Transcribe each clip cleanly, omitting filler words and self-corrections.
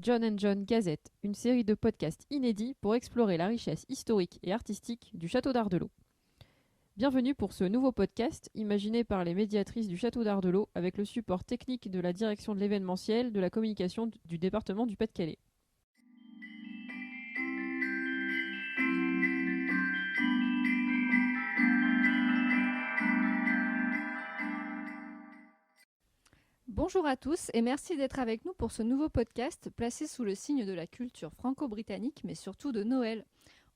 John and John Gazette, une série de podcasts inédits pour explorer la richesse historique et artistique du château d'Ardelot. Bienvenue pour ce nouveau podcast imaginé par les médiatrices du château d'Ardelot avec le support technique de la direction de l'événementiel de la communication du département du Pas-de-Calais. Bonjour à tous et merci d'être avec nous pour ce nouveau podcast placé sous le signe de la culture franco-britannique mais surtout de Noël.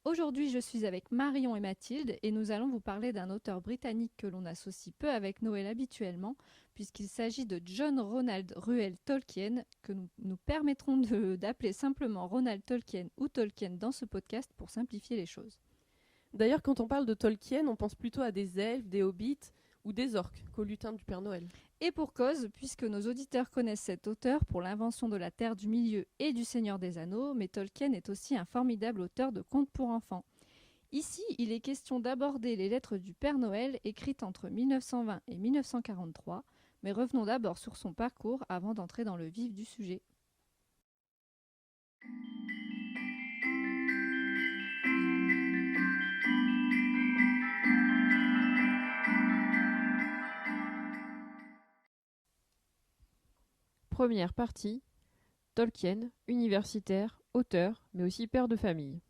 Aujourd'hui, je suis avec Marion et Mathilde et nous allons vous parler d'un auteur britannique que l'on associe peu avec Noël habituellement puisqu'il s'agit de John Ronald Reuel Tolkien que nous permettrons d'appeler simplement Ronald Tolkien ou Tolkien dans ce podcast pour simplifier les choses. D'ailleurs, quand on parle de Tolkien, on pense plutôt à des elfes, des hobbits ou des orques qu'au lutin du Père Noël. Et pour cause, puisque nos auditeurs connaissent cet auteur pour l'invention de la Terre du Milieu et du Seigneur des Anneaux, mais Tolkien est aussi un formidable auteur de contes pour enfants. Ici, il est question d'aborder les lettres du Père Noël écrites entre 1920 et 1943, mais revenons d'abord sur son parcours avant d'entrer dans le vif du sujet. Première partie, Tolkien, universitaire, auteur, mais aussi père de famille.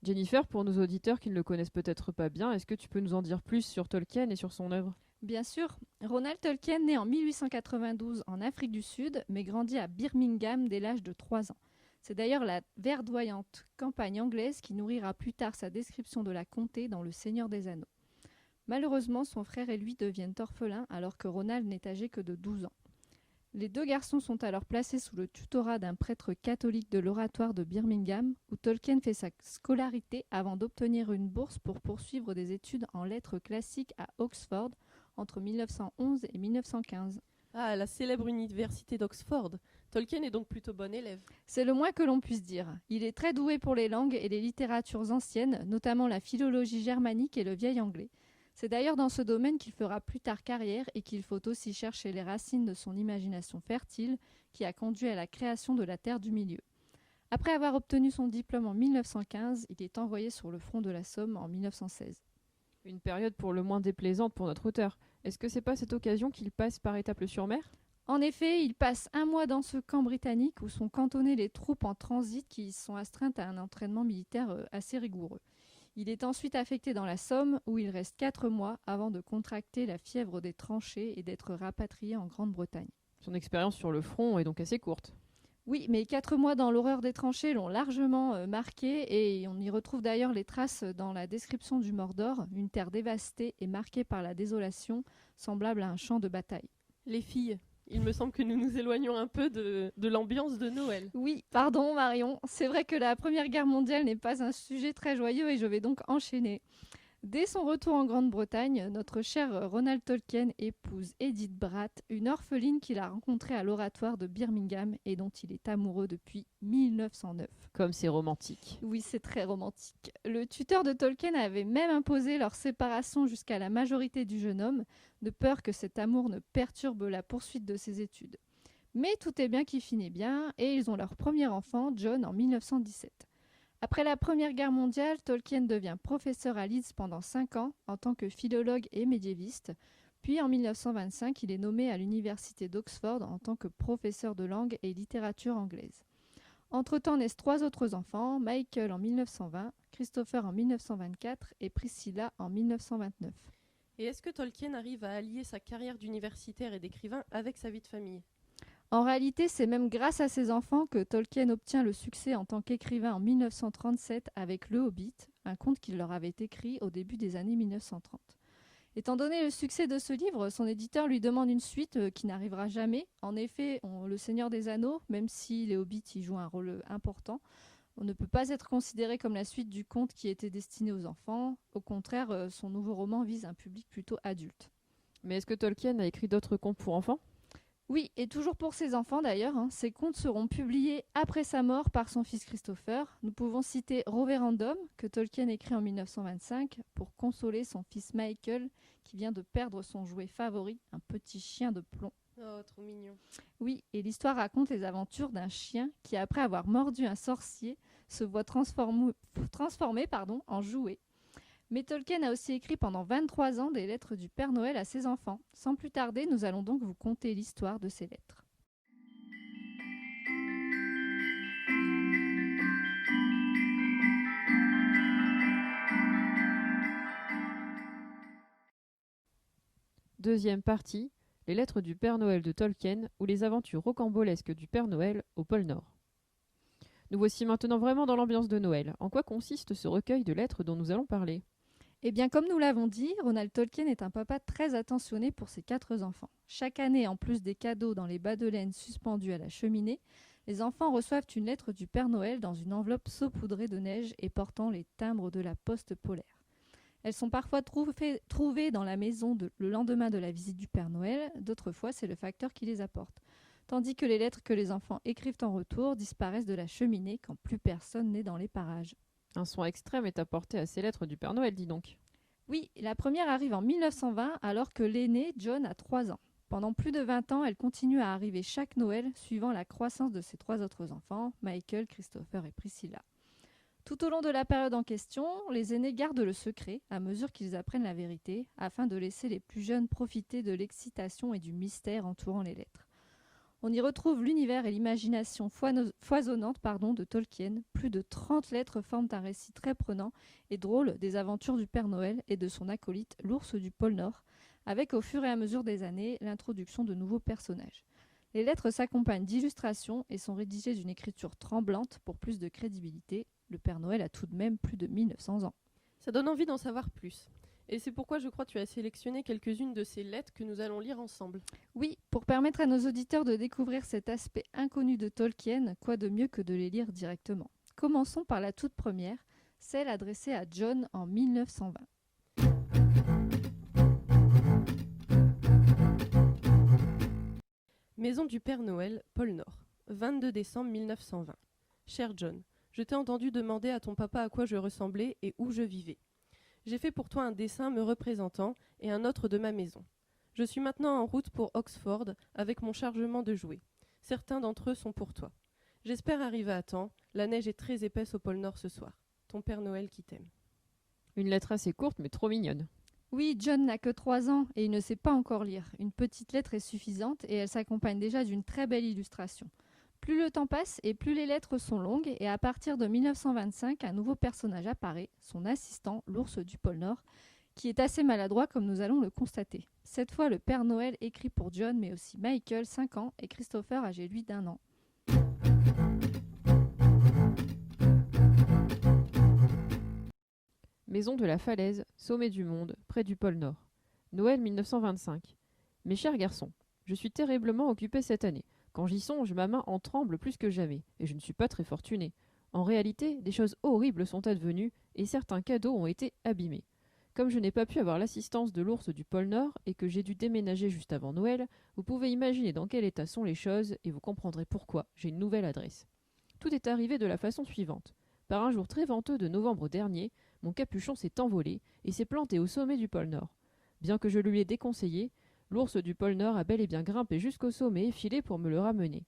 Jennifer, pour nos auditeurs qui ne le connaissent peut-être pas bien, est-ce que tu peux nous en dire plus sur Tolkien et sur son œuvre ? Bien sûr, Ronald Tolkien naît en 1892 en Afrique du Sud, mais grandit à Birmingham dès l'âge de 3 ans. C'est d'ailleurs la verdoyante campagne anglaise qui nourrira plus tard sa description de la comté dans Le Seigneur des Anneaux. Malheureusement, son frère et lui deviennent orphelins alors que Ronald n'est âgé que de 12 ans. Les deux garçons sont alors placés sous le tutorat d'un prêtre catholique de l'oratoire de Birmingham, où Tolkien fait sa scolarité avant d'obtenir une bourse pour poursuivre des études en lettres classiques à Oxford entre 1911 et 1915. Ah, la célèbre université d'Oxford. Tolkien est donc plutôt bon élève. C'est le moins que l'on puisse dire. Il est très doué pour les langues et les littératures anciennes, notamment la philologie germanique et le vieil anglais. C'est d'ailleurs dans ce domaine qu'il fera plus tard carrière et qu'il faut aussi chercher les racines de son imagination fertile qui a conduit à la création de la Terre du Milieu. Après avoir obtenu son diplôme en 1915, il est envoyé sur le front de la Somme en 1916. Une période pour le moins déplaisante pour notre auteur. Est-ce que c'est pas cette occasion qu'il passe par Étaples-sur-Mer ? En effet, il passe 1 mois dans ce camp britannique où sont cantonnées les troupes en transit qui sont astreintes à un entraînement militaire assez rigoureux. Il est ensuite affecté dans la Somme où il reste 4 mois avant de contracter la fièvre des tranchées et d'être rapatrié en Grande-Bretagne. Son expérience sur le front est donc assez courte. Oui, mais 4 mois dans l'horreur des tranchées l'ont largement marqué et on y retrouve d'ailleurs les traces dans la description du Mordor, une terre dévastée et marquée par la désolation, semblable à un champ de bataille. Les filles, il me semble que nous nous éloignons un peu de l'ambiance de Noël. Oui, pardon Marion, c'est vrai que la Première Guerre mondiale n'est pas un sujet très joyeux et je vais donc enchaîner. Dès son retour en Grande-Bretagne, notre cher Ronald Tolkien épouse Edith Bratt, une orpheline qu'il a rencontrée à l'oratoire de Birmingham et dont il est amoureux depuis 1909. Comme c'est romantique. Oui, c'est très romantique. Le tuteur de Tolkien avait même imposé leur séparation jusqu'à la majorité du jeune homme, de peur que cet amour ne perturbe la poursuite de ses études. Mais tout est bien qui finit bien, et ils ont leur premier enfant, John, en 1917. Après la Première Guerre mondiale, Tolkien devient professeur à Leeds pendant 5 ans en tant que philologue et médiéviste. Puis en 1925, il est nommé à l'université d'Oxford en tant que professeur de langue et littérature anglaise. Entre-temps naissent 3 autres enfants, Michael en 1920, Christopher en 1924 et Priscilla en 1929. Et est-ce que Tolkien arrive à allier sa carrière d'universitaire et d'écrivain avec sa vie de famille ? En réalité, c'est même grâce à ses enfants que Tolkien obtient le succès en tant qu'écrivain en 1937 avec Le Hobbit, un conte qu'il leur avait écrit au début des années 1930. Étant donné le succès de ce livre, son éditeur lui demande une suite qui n'arrivera jamais. En effet, Le Seigneur des Anneaux, même si les Hobbits y jouent un rôle important, on ne peut pas être considéré comme la suite du conte qui était destiné aux enfants. Au contraire, son nouveau roman vise un public plutôt adulte. Mais est-ce que Tolkien a écrit d'autres contes pour enfants ? Oui, et toujours pour ses enfants d'ailleurs, ces contes seront publiés après sa mort par son fils Christopher. Nous pouvons citer Roverandom, que Tolkien écrit en 1925 pour consoler son fils Michael qui vient de perdre son jouet favori, un petit chien de plomb. Oh, trop mignon. Oui, et l'histoire raconte les aventures d'un chien qui, après avoir mordu un sorcier, se voit transformé en jouet. Mais Tolkien a aussi écrit pendant 23 ans des lettres du Père Noël à ses enfants. Sans plus tarder, nous allons donc vous conter l'histoire de ces lettres. Deuxième partie, les lettres du Père Noël de Tolkien ou les aventures rocambolesques du Père Noël au pôle Nord. Nous voici maintenant vraiment dans l'ambiance de Noël. En quoi consiste ce recueil de lettres dont nous allons parler ? Eh bien, comme nous l'avons dit, Ronald Tolkien est un papa très attentionné pour ses 4 enfants. Chaque année, en plus des cadeaux dans les bas de laine suspendus à la cheminée, les enfants reçoivent une lettre du Père Noël dans une enveloppe saupoudrée de neige et portant les timbres de la poste polaire. Elles sont parfois trouvées dans la maison le lendemain de la visite du Père Noël, d'autres fois c'est le facteur qui les apporte. Tandis que les lettres que les enfants écrivent en retour disparaissent de la cheminée quand plus personne n'est dans les parages. Un soin extrême est apporté à ces lettres du Père Noël, dis donc. Oui, la première arrive en 1920 alors que l'aîné, John, a 3 ans. Pendant plus de 20 ans, elle continue à arriver chaque Noël suivant la croissance de ses 3 autres enfants, Michael, Christopher et Priscilla. Tout au long de la période en question, les aînés gardent le secret à mesure qu'ils apprennent la vérité, afin de laisser les plus jeunes profiter de l'excitation et du mystère entourant les lettres. On y retrouve l'univers et l'imagination foisonnante de Tolkien. Plus de 30 lettres forment un récit très prenant et drôle des aventures du Père Noël et de son acolyte, l'ours du pôle Nord, avec au fur et à mesure des années l'introduction de nouveaux personnages. Les lettres s'accompagnent d'illustrations et sont rédigées d'une écriture tremblante pour plus de crédibilité. Le Père Noël a tout de même plus de 1900 ans. Ça donne envie d'en savoir plus. Et c'est pourquoi je crois que tu as sélectionné quelques-unes de ces lettres que nous allons lire ensemble. Oui, pour permettre à nos auditeurs de découvrir cet aspect inconnu de Tolkien, quoi de mieux que de les lire directement. Commençons par la toute première, celle adressée à John en 1920. Maison du Père Noël, pôle Nord, 22 décembre 1920. Cher John, je t'ai entendu demander à ton papa à quoi je ressemblais et où je vivais. J'ai fait pour toi un dessin me représentant et un autre de ma maison. Je suis maintenant en route pour Oxford avec mon chargement de jouets. Certains d'entre eux sont pour toi. J'espère arriver à temps. La neige est très épaisse au pôle Nord ce soir. Ton Père Noël qui t'aime. Une lettre assez courte mais trop mignonne. Oui, John n'a que 3 ans et il ne sait pas encore lire. Une petite lettre est suffisante et elle s'accompagne déjà d'une très belle illustration. Plus le temps passe et plus les lettres sont longues et à partir de 1925, un nouveau personnage apparaît, son assistant, l'ours du pôle Nord, qui est assez maladroit comme nous allons le constater. Cette fois, le Père Noël écrit pour John mais aussi Michael, 5 ans, et Christopher, âgé lui d'1 an. Maison de la Falaise, sommet du monde, près du pôle Nord. Noël 1925. Mes chers garçons, je suis terriblement occupé cette année. Quand j'y songe, ma main en tremble plus que jamais, et je ne suis pas très fortuné. En réalité, des choses horribles sont advenues, et certains cadeaux ont été abîmés. Comme je n'ai pas pu avoir l'assistance de l'ours du pôle Nord, et que j'ai dû déménager juste avant Noël, vous pouvez imaginer dans quel état sont les choses, et vous comprendrez pourquoi j'ai une nouvelle adresse. Tout est arrivé de la façon suivante. Par un jour très venteux de novembre dernier, mon capuchon s'est envolé et s'est planté au sommet du pôle Nord. Bien que je lui ai déconseillé, l'ours du pôle Nord a bel et bien grimpé jusqu'au sommet et filé pour me le ramener.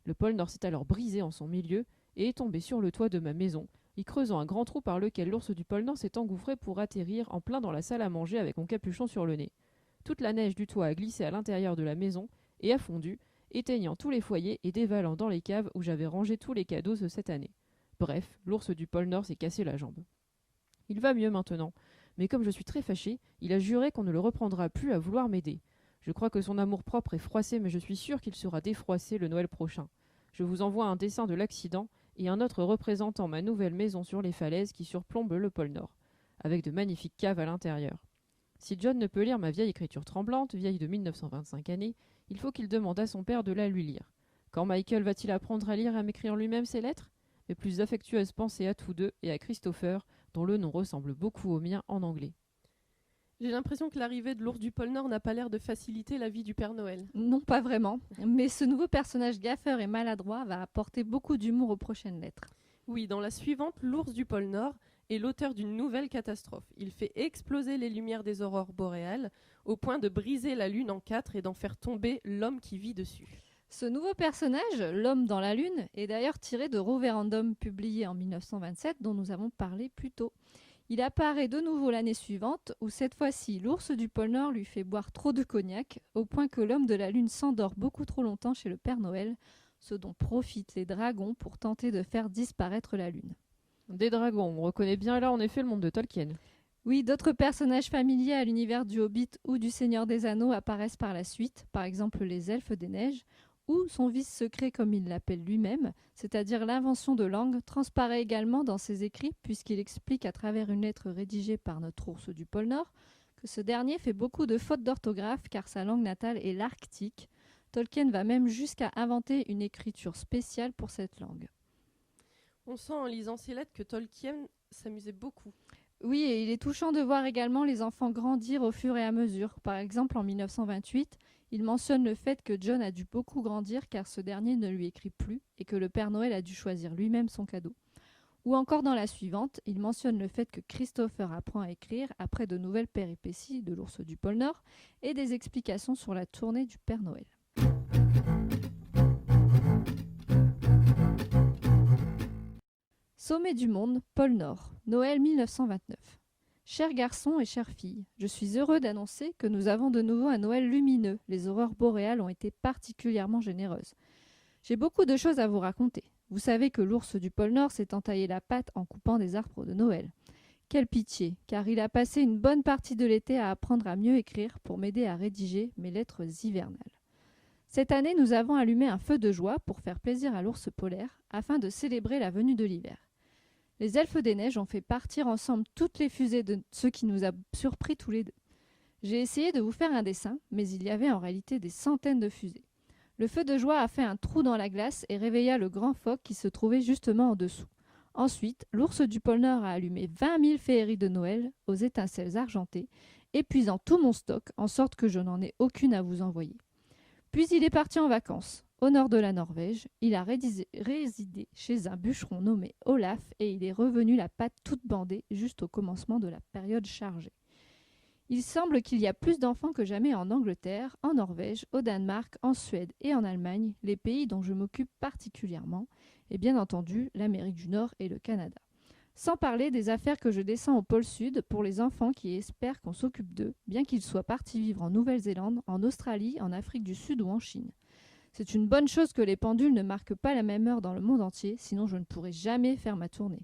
Le pôle Nord s'est alors brisé en son milieu et est tombé sur le toit de ma maison, y creusant un grand trou par lequel l'ours du pôle Nord s'est engouffré pour atterrir en plein dans la salle à manger avec mon capuchon sur le nez. Toute la neige du toit a glissé à l'intérieur de la maison et a fondu, éteignant tous les foyers et dévalant dans les caves où j'avais rangé tous les cadeaux de cette année. Bref, l'ours du pôle Nord s'est cassé la jambe. Il va mieux maintenant, mais comme je suis très fâché, il a juré qu'on ne le reprendra plus à vouloir m'aider. Je crois que son amour-propre est froissé, mais je suis sûr qu'il sera défroissé le Noël prochain. Je vous envoie un dessin de l'accident et un autre représentant ma nouvelle maison sur les falaises qui surplombe le pôle Nord, avec de magnifiques caves à l'intérieur. Si John ne peut lire ma vieille écriture tremblante, vieille de 1925 années, il faut qu'il demande à son père de la lui lire. Quand Michael va-t-il apprendre à lire et à m'écrire lui-même ses lettres ? Mes plus affectueuses pensées à tous deux et à Christopher, dont le nom ressemble beaucoup au mien en anglais. J'ai l'impression que l'arrivée de l'ours du pôle Nord n'a pas l'air de faciliter la vie du Père Noël. Non, pas vraiment, mais ce nouveau personnage gaffeur et maladroit va apporter beaucoup d'humour aux prochaines lettres. Oui, dans la suivante, l'ours du pôle Nord, est l'auteur d'une nouvelle catastrophe. Il fait exploser les lumières des aurores boréales au point de briser la Lune en 4 et d'en faire tomber l'homme qui vit dessus. Ce nouveau personnage, l'homme dans la Lune, est d'ailleurs tiré de Roverandom, publié en 1927, dont nous avons parlé plus tôt. Il apparaît de nouveau l'année suivante, où cette fois-ci l'ours du pôle Nord lui fait boire trop de cognac, au point que l'homme de la Lune s'endort beaucoup trop longtemps chez le Père Noël, ce dont profitent les dragons pour tenter de faire disparaître la Lune. Des dragons, on reconnaît bien là en effet le monde de Tolkien. Oui, d'autres personnages familiers à l'univers du Hobbit ou du Seigneur des Anneaux apparaissent par la suite, par exemple les Elfes des Neiges, ou son vice secret comme il l'appelle lui-même, c'est-à-dire l'invention de langue, transparaît également dans ses écrits puisqu'il explique à travers une lettre rédigée par notre ours du pôle Nord que ce dernier fait beaucoup de fautes d'orthographe car sa langue natale est l'arctique. Tolkien va même jusqu'à inventer une écriture spéciale pour cette langue. On sent en lisant ces lettres que Tolkien s'amusait beaucoup. Oui, et il est touchant de voir également les enfants grandir au fur et à mesure. Par exemple, en 1928, il mentionne le fait que John a dû beaucoup grandir car ce dernier ne lui écrit plus et que le Père Noël a dû choisir lui-même son cadeau. Ou encore dans la suivante, il mentionne le fait que Christopher apprend à écrire après de nouvelles péripéties de l'ours du pôle Nord et des explications sur la tournée du Père Noël. Sommet du monde, pôle Nord, Noël 1929. Chers garçons et chères filles, je suis heureux d'annoncer que nous avons de nouveau un Noël lumineux. Les aurores boréales ont été particulièrement généreuses. J'ai beaucoup de choses à vous raconter. Vous savez que l'ours du pôle Nord s'est entaillé la patte en coupant des arbres de Noël. Quelle pitié, car il a passé une bonne partie de l'été à apprendre à mieux écrire pour m'aider à rédiger mes lettres hivernales. Cette année, nous avons allumé un feu de joie pour faire plaisir à l'ours polaire afin de célébrer la venue de l'hiver. Les Elfes des Neiges ont fait partir ensemble toutes les fusées de ce qui nous a surpris tous les deux. J'ai essayé de vous faire un dessin, mais il y avait en réalité des centaines de fusées. Le feu de joie a fait un trou dans la glace et réveilla le grand phoque qui se trouvait justement en dessous. Ensuite, l'ours du pôle Nord a allumé 20 000 féeries de Noël aux étincelles argentées, épuisant tout mon stock en sorte que je n'en ai aucune à vous envoyer. Puis il est parti en vacances. Au nord de la Norvège, il a résidé chez un bûcheron nommé Olaf et il est revenu la patte toute bandée juste au commencement de la période chargée. Il semble qu'il y a plus d'enfants que jamais en Angleterre, en Norvège, au Danemark, en Suède et en Allemagne, les pays dont je m'occupe particulièrement, et bien entendu l'Amérique du Nord et le Canada. Sans parler des affaires que je descends au pôle Sud pour les enfants qui espèrent qu'on s'occupe d'eux, bien qu'ils soient partis vivre en Nouvelle-Zélande, en Australie, en Afrique du Sud ou en Chine. C'est une bonne chose que les pendules ne marquent pas la même heure dans le monde entier, sinon je ne pourrais jamais faire ma tournée.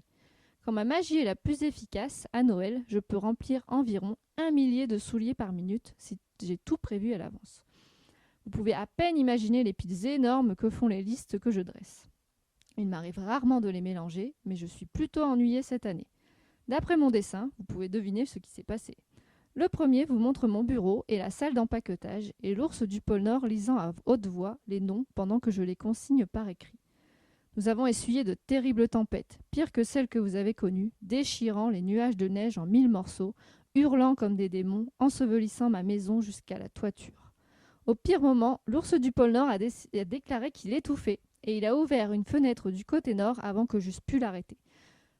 Quand ma magie est la plus efficace, à Noël, je peux remplir environ 1 millier de souliers par minute si j'ai tout prévu à l'avance. Vous pouvez à peine imaginer les piles énormes que font les listes que je dresse. Il m'arrive rarement de les mélanger, mais je suis plutôt ennuyée cette année. D'après mon dessin, vous pouvez deviner ce qui s'est passé. Le premier vous montre mon bureau et la salle d'empaquetage et l'ours du pôle Nord lisant à haute voix les noms pendant que je les consigne par écrit. Nous avons essuyé de terribles tempêtes, pires que celles que vous avez connues, déchirant les nuages de neige en 1000 morceaux, hurlant comme des démons, ensevelissant ma maison jusqu'à la toiture. Au pire moment, l'ours du pôle Nord a déclaré qu'il étouffait et il a ouvert une fenêtre du côté nord avant que j'eusse pu l'arrêter.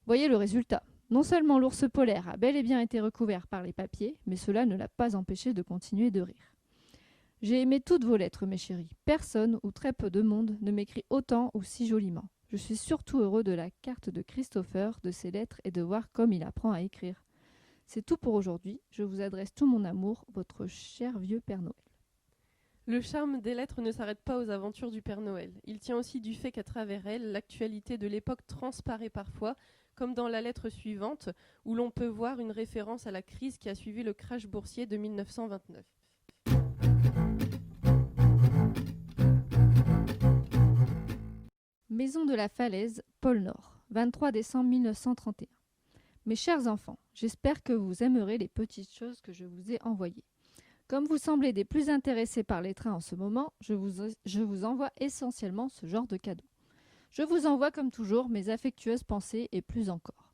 Voyez le résultat. Non seulement l'ours polaire a bel et bien été recouvert par les papiers, mais cela ne l'a pas empêché de continuer de rire. J'ai aimé toutes vos lettres, mes chéris. Personne, ou très peu de monde, ne m'écrit autant ou si joliment. Je suis surtout heureux de la carte de Christopher, de ses lettres et de voir comme il apprend à écrire. C'est tout pour aujourd'hui. Je vous adresse tout mon amour, votre cher vieux Père Noël. Le charme des lettres ne s'arrête pas aux aventures du Père Noël. Il tient aussi du fait qu'à travers elles, l'actualité de l'époque transparaît parfois, comme dans la lettre suivante, où l'on peut voir une référence à la crise qui a suivi le crash boursier de 1929. Maison de la Falaise, pôle Nord, 23 décembre 1931. Mes chers enfants, j'espère que vous aimerez les petites choses que je vous ai envoyées. Comme vous semblez des plus intéressés par les trains en ce moment, je vous envoie essentiellement ce genre de cadeaux. Je vous envoie comme toujours mes affectueuses pensées et plus encore.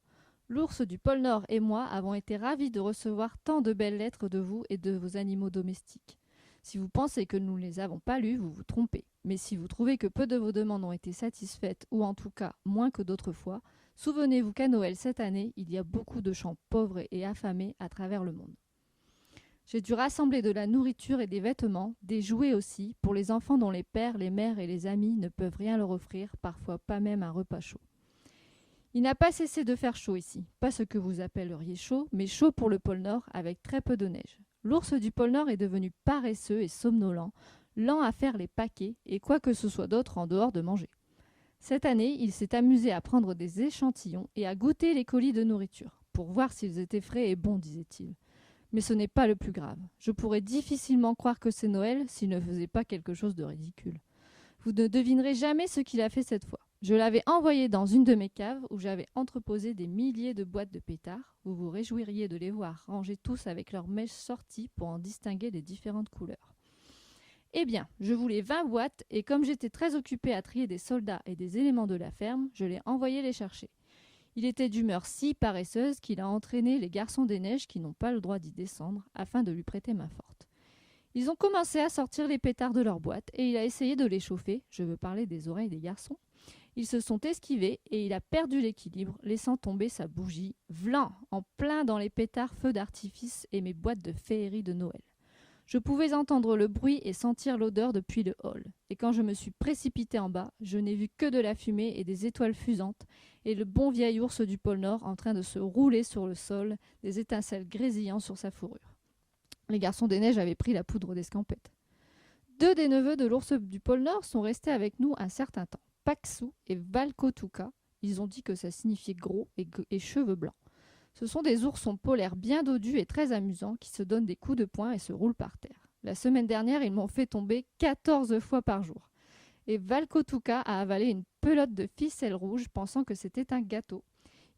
L'ours du pôle Nord et moi avons été ravis de recevoir tant de belles lettres de vous et de vos animaux domestiques. Si vous pensez que nous ne les avons pas lues, vous vous trompez. Mais si vous trouvez que peu de vos demandes ont été satisfaites, ou en tout cas moins que d'autres fois, Souvenez-vous qu'à Noël cette année, il y a beaucoup de gens pauvres et affamés à travers le monde. J'ai dû rassembler de la nourriture et des vêtements, des jouets aussi, pour les enfants dont les pères, les mères et les amis ne peuvent rien leur offrir, parfois pas même un repas chaud. Il n'a pas cessé de faire chaud ici, pas ce que vous appelleriez chaud, mais chaud pour le pôle Nord avec très peu de neige. L'ours du pôle Nord est devenu paresseux et somnolent, lent à faire les paquets et quoi que ce soit d'autre en dehors de manger. Cette année, il s'est amusé à prendre des échantillons et à goûter les colis de nourriture, pour voir s'ils étaient frais et bons, disait-il. Mais ce n'est pas le plus grave. Je pourrais difficilement croire que c'est Noël s'il ne faisait pas quelque chose de ridicule. Vous ne devinerez jamais ce qu'il a fait cette fois. Je l'avais envoyé dans une de mes caves où j'avais entreposé des milliers de boîtes de pétards. Vous vous réjouiriez de les voir rangés tous avec leurs mèches sorties pour en distinguer les différentes couleurs. Eh bien, je voulais 20 boîtes et comme j'étais très occupée à trier des soldats et des éléments de la ferme, je l'ai envoyé les chercher. Il était d'humeur si paresseuse qu'il a entraîné les garçons des neiges qui n'ont pas le droit d'y descendre afin de lui prêter main forte. Ils ont commencé à sortir les pétards de leur boîte et il a essayé de les chauffer, je veux parler des oreilles des garçons. Ils se sont esquivés et il a perdu l'équilibre, laissant tomber sa bougie, vlan, en plein dans les pétards feux d'artifice et mes boîtes de féerie de Noël. Je pouvais entendre le bruit et sentir l'odeur depuis le hall. Et quand je me suis précipitée en bas, je n'ai vu que de la fumée et des étoiles fusantes et le bon vieil ours du pôle Nord en train de se rouler sur le sol, des étincelles grésillant sur sa fourrure. Les garçons des neiges avaient pris la poudre d'escampette. 2 des neveux de l'ours du pôle Nord sont restés avec nous un certain temps. Paxou et Valkotuka, ils ont dit que ça signifiait gros et cheveux blancs. Ce sont des oursons polaires bien dodus et très amusants qui se donnent des coups de poing et se roulent par terre. La semaine dernière, ils m'ont fait tomber 14 fois par jour. Et Valkotuka a avalé une pelote de ficelle rouge pensant que c'était un gâteau.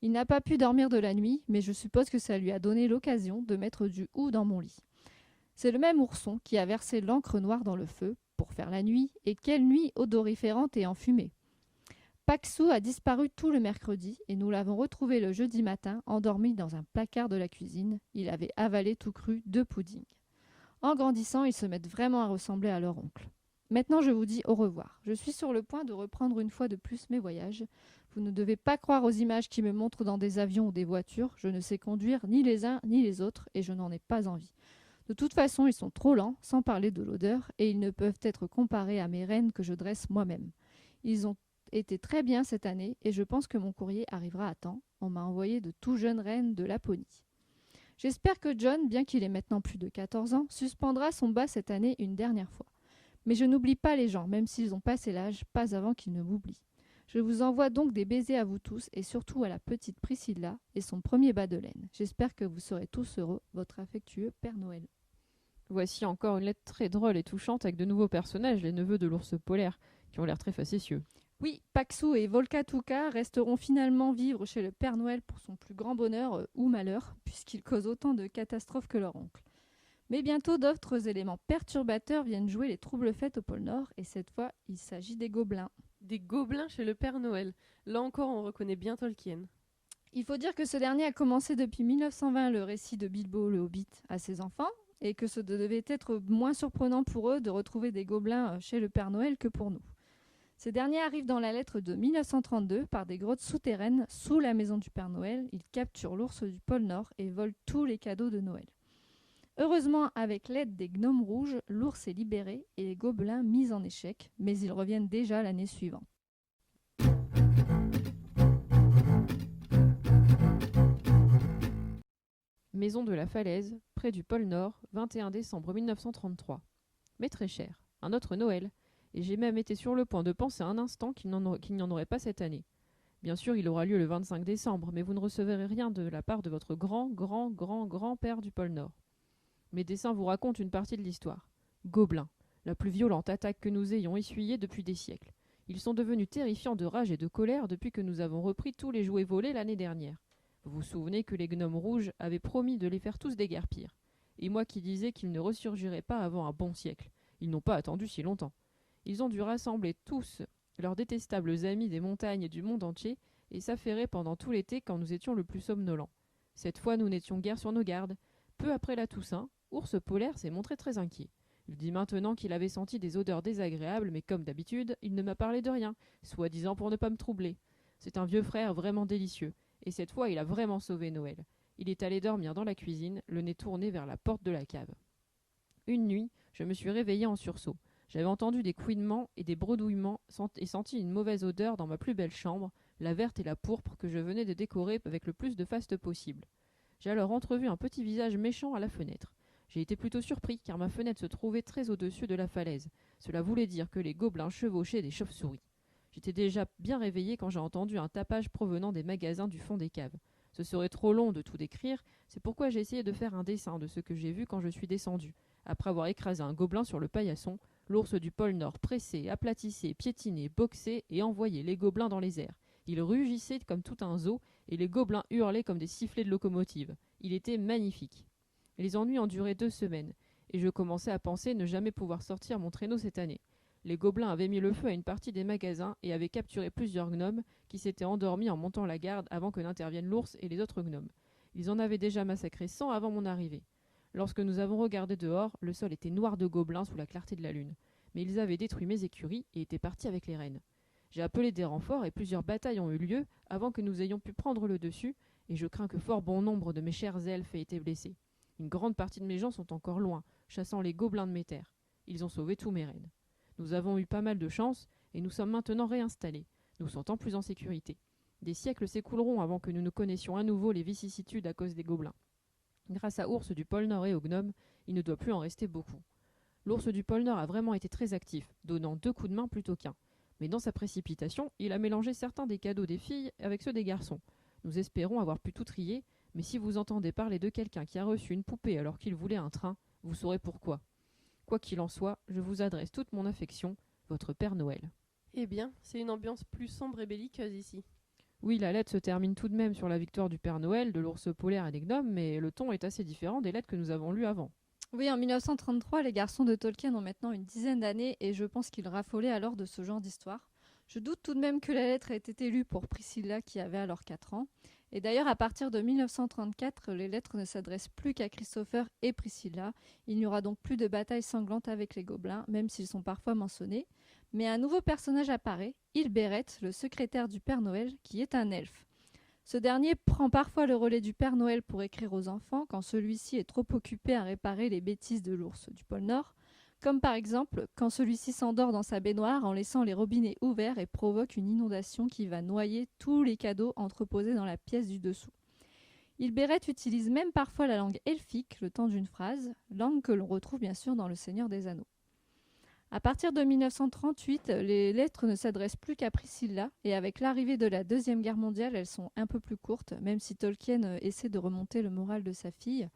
Il n'a pas pu dormir de la nuit, mais je suppose que ça lui a donné l'occasion de mettre du hou dans mon lit. C'est le même ourson qui a versé l'encre noire dans le feu pour faire la nuit, et quelle nuit odoriférante et enfumée. Paxou a disparu tout le mercredi et nous l'avons retrouvé le jeudi matin, endormi dans un placard de la cuisine. Il avait avalé tout cru 2 puddings. En grandissant, ils se mettent vraiment à ressembler à leur oncle. Maintenant, je vous dis au revoir. Je suis sur le point de reprendre une fois de plus mes voyages. Vous ne devez pas croire aux images qui me montrent dans des avions ou des voitures. Je ne sais conduire ni les uns ni les autres et je n'en ai pas envie. De toute façon, ils sont trop lents, sans parler de l'odeur, et ils ne peuvent être comparés à mes rennes que je dresse moi-même. Ils ont été très bien cette année et je pense que mon courrier arrivera à temps. On m'a envoyé de tout jeunes rennes de Laponie. J'espère que John, bien qu'il ait maintenant plus de 14 ans, suspendra son bas cette année une dernière fois. Mais je n'oublie pas les gens, même s'ils ont passé l'âge, pas avant qu'ils ne m'oublient. Je vous envoie donc des baisers à vous tous et surtout à la petite Priscilla et son premier bas de laine. J'espère que vous serez tous heureux, votre affectueux Père Noël. Voici encore une lettre très drôle et touchante avec de nouveaux personnages, les neveux de l'ours polaire, qui ont l'air très facétieux. Oui, Paxou et Volkatuka resteront finalement vivre chez le Père Noël pour son plus grand bonheur ou malheur, puisqu'ils causent autant de catastrophes que leur oncle. Mais bientôt, d'autres éléments perturbateurs viennent jouer les troubles fêtes au pôle Nord, et cette fois, il s'agit des gobelins. Des gobelins chez le Père Noël. Là encore, on reconnaît bien Tolkien. Il faut dire que ce dernier a commencé depuis 1920 le récit de Bilbo le Hobbit à ses enfants, et que ce devait être moins surprenant pour eux de retrouver des gobelins chez le Père Noël que pour nous. Ces derniers arrivent dans la lettre de 1932 par des grottes souterraines sous la maison du Père Noël. Ils capturent l'ours du pôle Nord et volent tous les cadeaux de Noël. Heureusement, avec l'aide des gnomes rouges, l'ours est libéré et les gobelins mis en échec, mais ils reviennent déjà l'année suivante. Maison de la Falaise, près du pôle Nord, 21 décembre 1933. Mais très cher, un autre Noël, et j'ai même été sur le point de penser un instant qu'il n'y en aurait pas cette année. Bien sûr, il aura lieu le 25 décembre, mais vous ne recevrez rien de la part de votre grand-grand-grand-grand-père du pôle Nord. Mes dessins vous racontent une partie de l'histoire. Gobelins, la plus violente attaque que nous ayons essuyée depuis des siècles. Ils sont devenus terrifiants de rage et de colère depuis que nous avons repris tous les jouets volés l'année dernière. Vous vous souvenez que les gnomes rouges avaient promis de les faire tous déguerpir. Et moi qui disais qu'ils ne ressurgiraient pas avant un bon siècle. Ils n'ont pas attendu si longtemps. Ils ont dû rassembler tous leurs détestables amis des montagnes et du monde entier et s'affairer pendant tout l'été quand nous étions le plus somnolents. Cette fois, nous n'étions guère sur nos gardes. Peu après la Toussaint, Ours Polaire s'est montré très inquiet. Il dit maintenant qu'il avait senti des odeurs désagréables, mais comme d'habitude, il ne m'a parlé de rien, soi-disant pour ne pas me troubler. C'est un vieux frère vraiment délicieux. Et cette fois, il a vraiment sauvé Noël. Il est allé dormir dans la cuisine, le nez tourné vers la porte de la cave. Une nuit, je me suis réveillée en sursaut. J'avais entendu des couinements et des bredouillements et senti une mauvaise odeur dans ma plus belle chambre, la verte et la pourpre que je venais de décorer avec le plus de faste possible. J'ai alors entrevu un petit visage méchant à la fenêtre. J'ai été plutôt surpris car ma fenêtre se trouvait très au-dessus de la falaise. Cela voulait dire que les gobelins chevauchaient des chauves-souris. J'étais déjà bien réveillée quand j'ai entendu un tapage provenant des magasins du fond des caves. Ce serait trop long de tout décrire, c'est pourquoi j'ai essayé de faire un dessin de ce que j'ai vu quand je suis descendue. Après avoir écrasé un gobelin sur le paillasson, l'ours du pôle Nord pressait, aplatissait, piétinait, boxait et envoyait les gobelins dans les airs. Il rugissait comme tout un zoo et les gobelins hurlaient comme des sifflets de locomotive. Il était magnifique. Les ennuis ont duré 2 semaines, et je commençais à penser ne jamais pouvoir sortir mon traîneau cette année. Les gobelins avaient mis le feu à une partie des magasins et avaient capturé plusieurs gnomes qui s'étaient endormis en montant la garde avant que n'interviennent l'ours et les autres gnomes. Ils en avaient déjà massacré 100 avant mon arrivée. Lorsque nous avons regardé dehors, le sol était noir de gobelins sous la clarté de la lune. Mais ils avaient détruit mes écuries et étaient partis avec les rennes. J'ai appelé des renforts et plusieurs batailles ont eu lieu avant que nous ayons pu prendre le dessus, et je crains que fort bon nombre de mes chers elfes aient été blessés. Une grande partie de mes gens sont encore loin, chassant les gobelins de mes terres. Ils ont sauvé tous mes rennes. Nous avons eu pas mal de chance, et nous sommes maintenant réinstallés, nous sentant plus en sécurité. Des siècles s'écouleront avant que nous ne connaissions à nouveau les vicissitudes à cause des gobelins. Grâce à Ours du pôle Nord et aux gnomes, il ne doit plus en rester beaucoup. L'ours du pôle Nord a vraiment été très actif, donnant 2 coups de main plutôt qu'un. Mais dans sa précipitation, il a mélangé certains des cadeaux des filles avec ceux des garçons. Nous espérons avoir pu tout trier, mais si vous entendez parler de quelqu'un qui a reçu une poupée alors qu'il voulait un train, vous saurez pourquoi. Quoi qu'il en soit, je vous adresse toute mon affection, votre Père Noël. Eh bien, c'est une ambiance plus sombre et belliqueuse ici. Oui, la lettre se termine tout de même sur la victoire du Père Noël, de l'ours polaire et des gnomes, mais le ton est assez différent des lettres que nous avons lues avant. Oui, en 1933, les garçons de Tolkien ont maintenant une dizaine d'années et je pense qu'ils raffolaient alors de ce genre d'histoire. Je doute tout de même que la lettre ait été lue pour Priscilla qui avait alors 4 ans. Et d'ailleurs, à partir de 1934, les lettres ne s'adressent plus qu'à Christopher et Priscilla. Il n'y aura donc plus de bataille sanglante avec les gobelins, même s'ils sont parfois mentionnés. Mais un nouveau personnage apparaît, Hilberet, le secrétaire du Père Noël, qui est un elfe. Ce dernier prend parfois le relais du Père Noël pour écrire aux enfants quand celui-ci est trop occupé à réparer les bêtises de l'ours du pôle Nord, comme par exemple quand celui-ci s'endort dans sa baignoire en laissant les robinets ouverts et provoque une inondation qui va noyer tous les cadeaux entreposés dans la pièce du dessous. Hilberet utilise même parfois la langue elfique le temps d'une phrase, langue que l'on retrouve bien sûr dans Le Seigneur des Anneaux. À partir de 1938, les lettres ne s'adressent plus qu'à Priscilla, et avec l'arrivée de la Deuxième Guerre mondiale, elles sont un peu plus courtes, même si Tolkien essaie de remonter le moral de sa fille.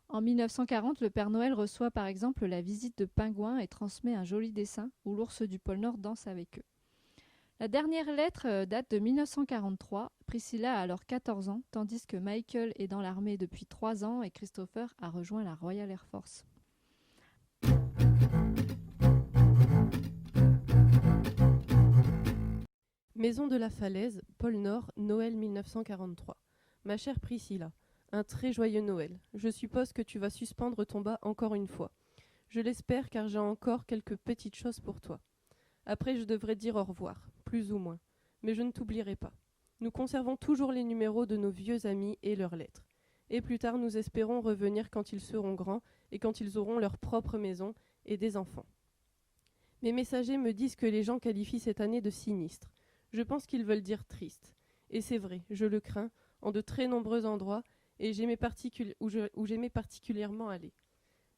En 1940, le Père Noël reçoit par exemple la visite de pingouins et transmet un joli dessin où l'ours du pôle Nord danse avec eux. La dernière lettre date de 1943. Priscilla a alors 14 ans, tandis que Michael est dans l'armée depuis 3 ans et Christopher a rejoint la Royal Air Force. Maison de la Falaise, pôle Nord, Noël 1943. Ma chère Priscilla, un très joyeux Noël. Je suppose que tu vas suspendre ton bas encore une fois. Je l'espère car j'ai encore quelques petites choses pour toi. Après je devrais dire au revoir, plus ou moins. Mais je ne t'oublierai pas. Nous conservons toujours les numéros de nos vieux amis et leurs lettres. Et plus tard nous espérons revenir quand ils seront grands et quand ils auront leur propre maison et des enfants. Mes messagers me disent que les gens qualifient cette année de sinistre. Je pense qu'ils veulent dire triste. Et c'est vrai, je le crains, en de très nombreux endroits, et où j'aimais particulièrement aller.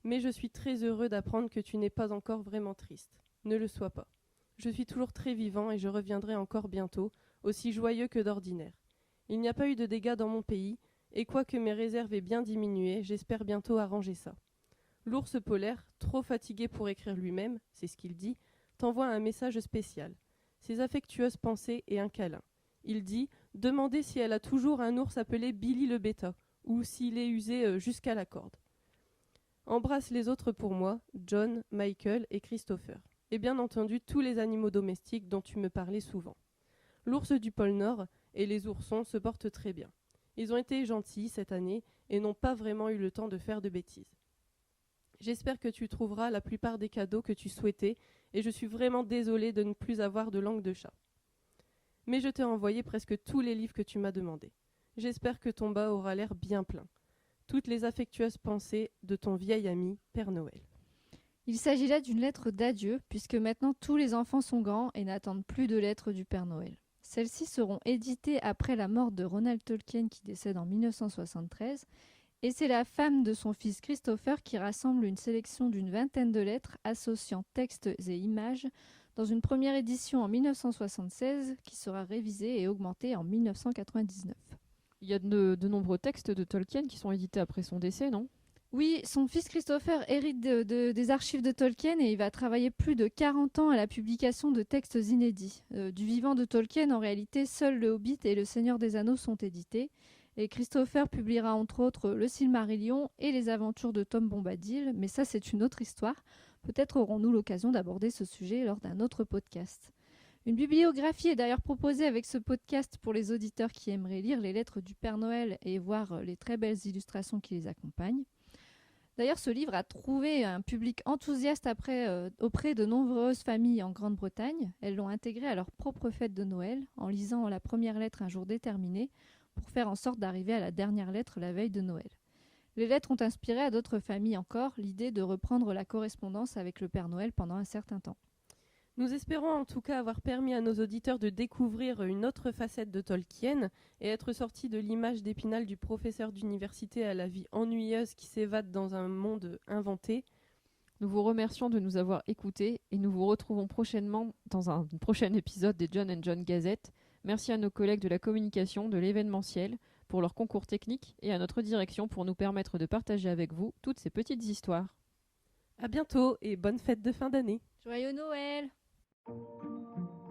Mais je suis très heureux d'apprendre que tu n'es pas encore vraiment triste. Ne le sois pas. Je suis toujours très vivant et je reviendrai encore bientôt, aussi joyeux que d'ordinaire. Il n'y a pas eu de dégâts dans mon pays, et quoique mes réserves aient bien diminué, j'espère bientôt arranger ça. L'ours polaire, trop fatigué pour écrire lui-même, c'est ce qu'il dit, t'envoie un message spécial. Ses affectueuses pensées et un câlin. Il dit « Demandez si elle a toujours un ours appelé Billy le Bêta, ou s'il est usé jusqu'à la corde. Embrasse les autres pour moi, John, Michael et Christopher. Et bien entendu tous les animaux domestiques dont tu me parlais souvent. L'ours du pôle Nord et les oursons se portent très bien. Ils ont été gentils cette année et n'ont pas vraiment eu le temps de faire de bêtises. J'espère que tu trouveras la plupart des cadeaux que tu souhaitais et je suis vraiment désolée de ne plus avoir de langue de chat. Mais je t'ai envoyé presque tous les livres que tu m'as demandés. J'espère que ton bas aura l'air bien plein. Toutes les affectueuses pensées de ton vieil ami, Père Noël. Il s'agit là d'une lettre d'adieu, puisque maintenant tous les enfants sont grands et n'attendent plus de lettres du Père Noël. Celles-ci seront éditées après la mort de Ronald Tolkien qui décède en 1973, et c'est la femme de son fils Christopher qui rassemble une sélection d'une vingtaine de lettres associant textes et images dans une première édition en 1976 qui sera révisée et augmentée en 1999. Il y a de nombreux textes de Tolkien qui sont édités après son décès, non ? Oui, son fils Christopher hérite des archives de Tolkien et il va travailler plus de 40 ans à la publication de textes inédits. Du vivant de Tolkien, en réalité, seuls Le Hobbit et Le Seigneur des Anneaux sont édités. Et Christopher publiera entre autres Le Silmarillion et Les Aventures de Tom Bombadil, mais ça c'est une autre histoire. Peut-être aurons-nous l'occasion d'aborder ce sujet lors d'un autre podcast. Une bibliographie est d'ailleurs proposée avec ce podcast pour les auditeurs qui aimeraient lire les lettres du Père Noël et voir les très belles illustrations qui les accompagnent. D'ailleurs, ce livre a trouvé un public enthousiaste auprès de nombreuses familles en Grande-Bretagne. Elles l'ont intégré à leur propre fête de Noël en lisant la première lettre un jour déterminé pour faire en sorte d'arriver à la dernière lettre la veille de Noël. Les lettres ont inspiré à d'autres familles encore l'idée de reprendre la correspondance avec le Père Noël pendant un certain temps. Nous espérons en tout cas avoir permis à nos auditeurs de découvrir une autre facette de Tolkien et être sortis de l'image d'Épinal du professeur d'université à la vie ennuyeuse qui s'évade dans un monde inventé. Nous vous remercions de nous avoir écoutés et nous vous retrouvons prochainement dans un prochain épisode des John & John Gazette. Merci à nos collègues de la communication, de l'événementiel, pour leur concours technique et à notre direction pour nous permettre de partager avec vous toutes ces petites histoires. À bientôt et bonne fête de fin d'année. Joyeux Noël! Thank you.